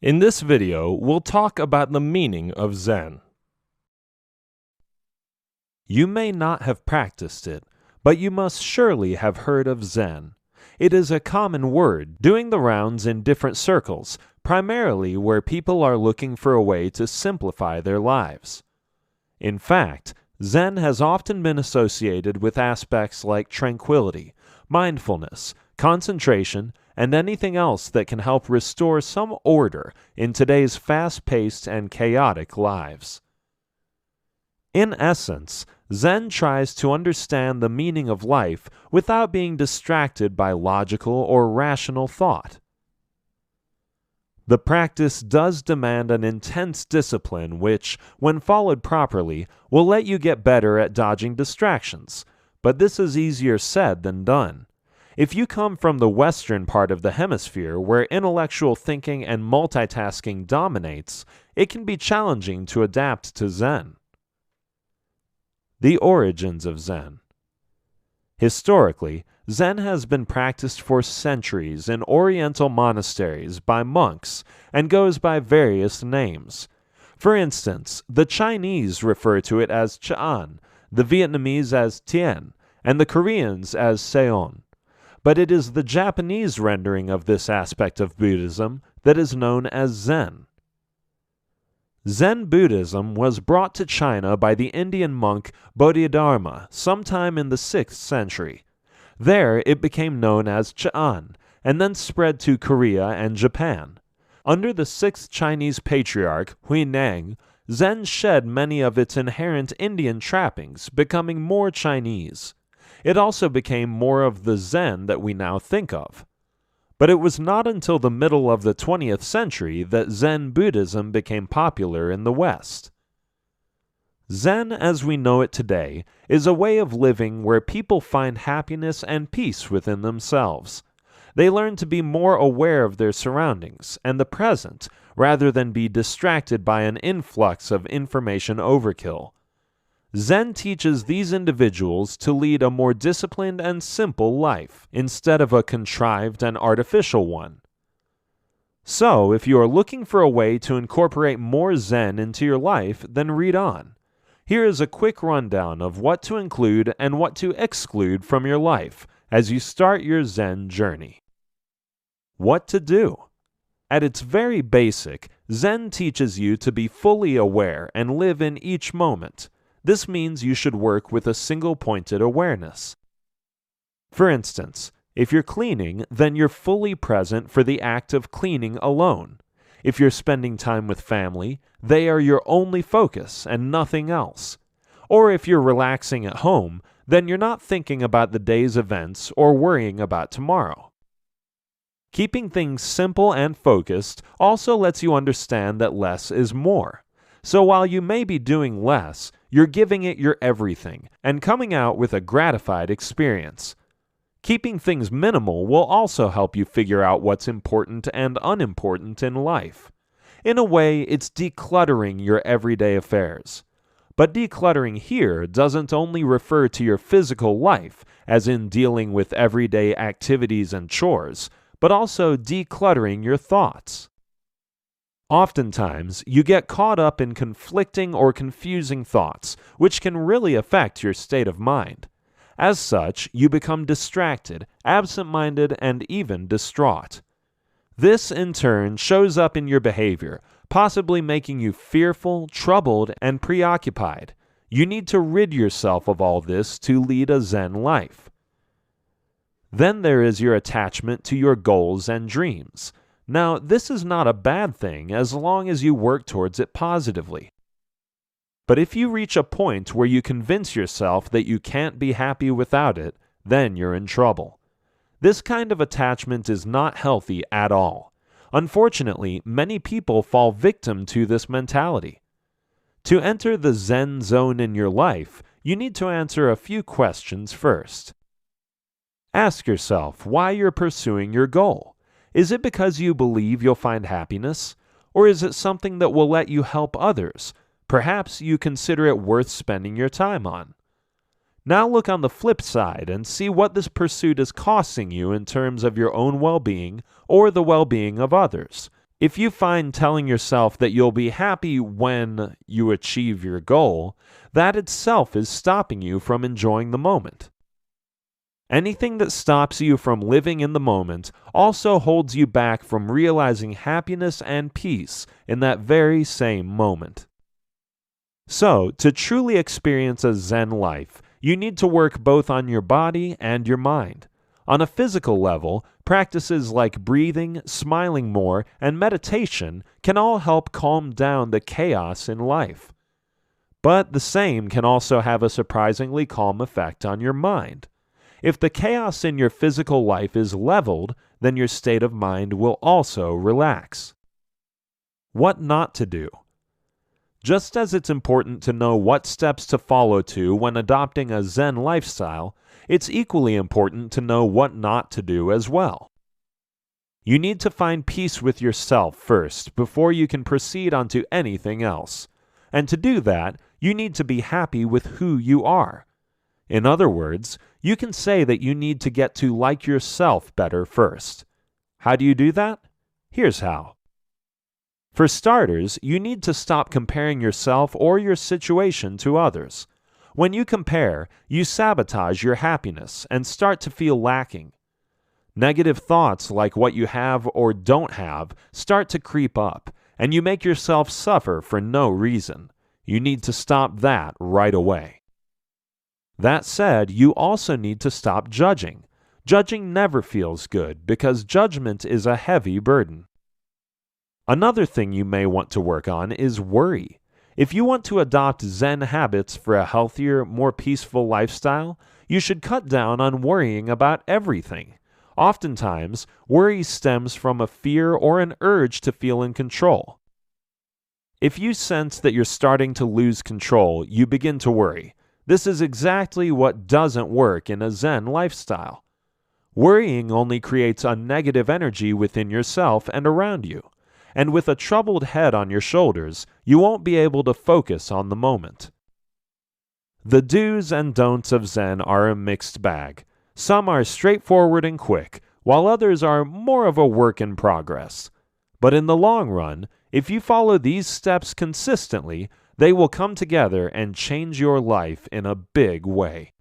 In this video, we'll talk about the meaning of Zen. You may not have practiced it, but you must surely have heard of Zen. It is a common word, doing the rounds in different circles, primarily where people are looking for a way to simplify their lives. In fact, Zen has often been associated with aspects like tranquility, mindfulness, concentration, and anything else that can help restore some order in today's fast-paced and chaotic lives. In essence, Zen tries to understand the meaning of life without being distracted by logical or rational thought. The practice does demand an intense discipline which, when followed properly, will let you get better at dodging distractions, but this is easier said than done. If you come from the western part of the hemisphere where intellectual thinking and multitasking dominates, it can be challenging to adapt to Zen. The origins of Zen. Historically, Zen has been practiced for centuries in Oriental monasteries by monks and goes by various names. For instance, the Chinese refer to it as Ch'an, the Vietnamese as Tien, and the Koreans as Seon. But it is the Japanese rendering of this aspect of Buddhism that is known as Zen. Zen Buddhism was brought to China by the Indian monk Bodhidharma sometime in the 6th century. There it became known as Ch'an, and then spread to Korea and Japan. Under the 6th Chinese patriarch Huineng, Zen shed many of its inherent Indian trappings, becoming more Chinese. It also became more of the Zen that we now think of. But it was not until the middle of the 20th century that Zen Buddhism became popular in the West. Zen, as we know it today, is a way of living where people find happiness and peace within themselves. They learn to be more aware of their surroundings and the present, rather than be distracted by an influx of information overkill. Zen teaches these individuals to lead a more disciplined and simple life, instead of a contrived and artificial one. So, if you are looking for a way to incorporate more Zen into your life, then read on. Here is a quick rundown of what to include and what to exclude from your life as you start your Zen journey. What to do? At its very basic, Zen teaches you to be fully aware and live in each moment. This means you should work with a single-pointed awareness. For instance, if you're cleaning, then you're fully present for the act of cleaning alone. If you're spending time with family, they are your only focus and nothing else. Or if you're relaxing at home, then you're not thinking about the day's events or worrying about tomorrow. Keeping things simple and focused also lets you understand that less is more. So while you may be doing less, you're giving it your everything and coming out with a gratified experience. Keeping things minimal will also help you figure out what's important and unimportant in life. In a way, it's decluttering your everyday affairs. But decluttering here doesn't only refer to your physical life, as in dealing with everyday activities and chores, but also decluttering your thoughts. Oftentimes, you get caught up in conflicting or confusing thoughts, which can really affect your state of mind. As such, you become distracted, absent-minded, and even distraught. This, in turn, shows up in your behavior, possibly making you fearful, troubled, and preoccupied. You need to rid yourself of all this to lead a Zen life. Then there is your attachment to your goals and dreams. Now, this is not a bad thing as long as you work towards it positively. But if you reach a point where you convince yourself that you can't be happy without it, then you're in trouble. This kind of attachment is not healthy at all. Unfortunately, many people fall victim to this mentality. To enter the Zen zone in your life, you need to answer a few questions first. Ask yourself why you're pursuing your goal. Is it because you believe you'll find happiness? Or is it something that will let you help others? Perhaps you consider it worth spending your time on. Now look on the flip side and see what this pursuit is costing you in terms of your own well-being or the well-being of others. If you find telling yourself that you'll be happy when you achieve your goal, that itself is stopping you from enjoying the moment. Anything that stops you from living in the moment also holds you back from realizing happiness and peace in that very same moment. So, to truly experience a Zen life, you need to work both on your body and your mind. On a physical level, practices like breathing, smiling more, and meditation can all help calm down the chaos in life. But the same can also have a surprisingly calm effect on your mind. If the chaos in your physical life is leveled, then your state of mind will also relax. What not to do? Just as it's important to know what steps to follow when adopting a Zen lifestyle, it's equally important to know what not to do as well. You need to find peace with yourself first before you can proceed onto anything else. And to do that, you need to be happy with who you are. In other words, you can say that you need to get to like yourself better first. How do you do that? Here's how. For starters, you need to stop comparing yourself or your situation to others. When you compare, you sabotage your happiness and start to feel lacking. Negative thoughts like what you have or don't have start to creep up, and you make yourself suffer for no reason. You need to stop that right away. That said, you also need to stop judging. Judging never feels good because judgment is a heavy burden. Another thing you may want to work on is worry. If you want to adopt Zen habits for a healthier, more peaceful lifestyle, you should cut down on worrying about everything. Oftentimes, worry stems from a fear or an urge to feel in control. If you sense that you're starting to lose control, you begin to worry. This is exactly what doesn't work in a Zen lifestyle. Worrying only creates a negative energy within yourself and around you. And with a troubled head on your shoulders, you won't be able to focus on the moment. The do's and don'ts of Zen are a mixed bag. Some are straightforward and quick, while others are more of a work in progress. But in the long run, if you follow these steps consistently, they will come together and change your life in a big way.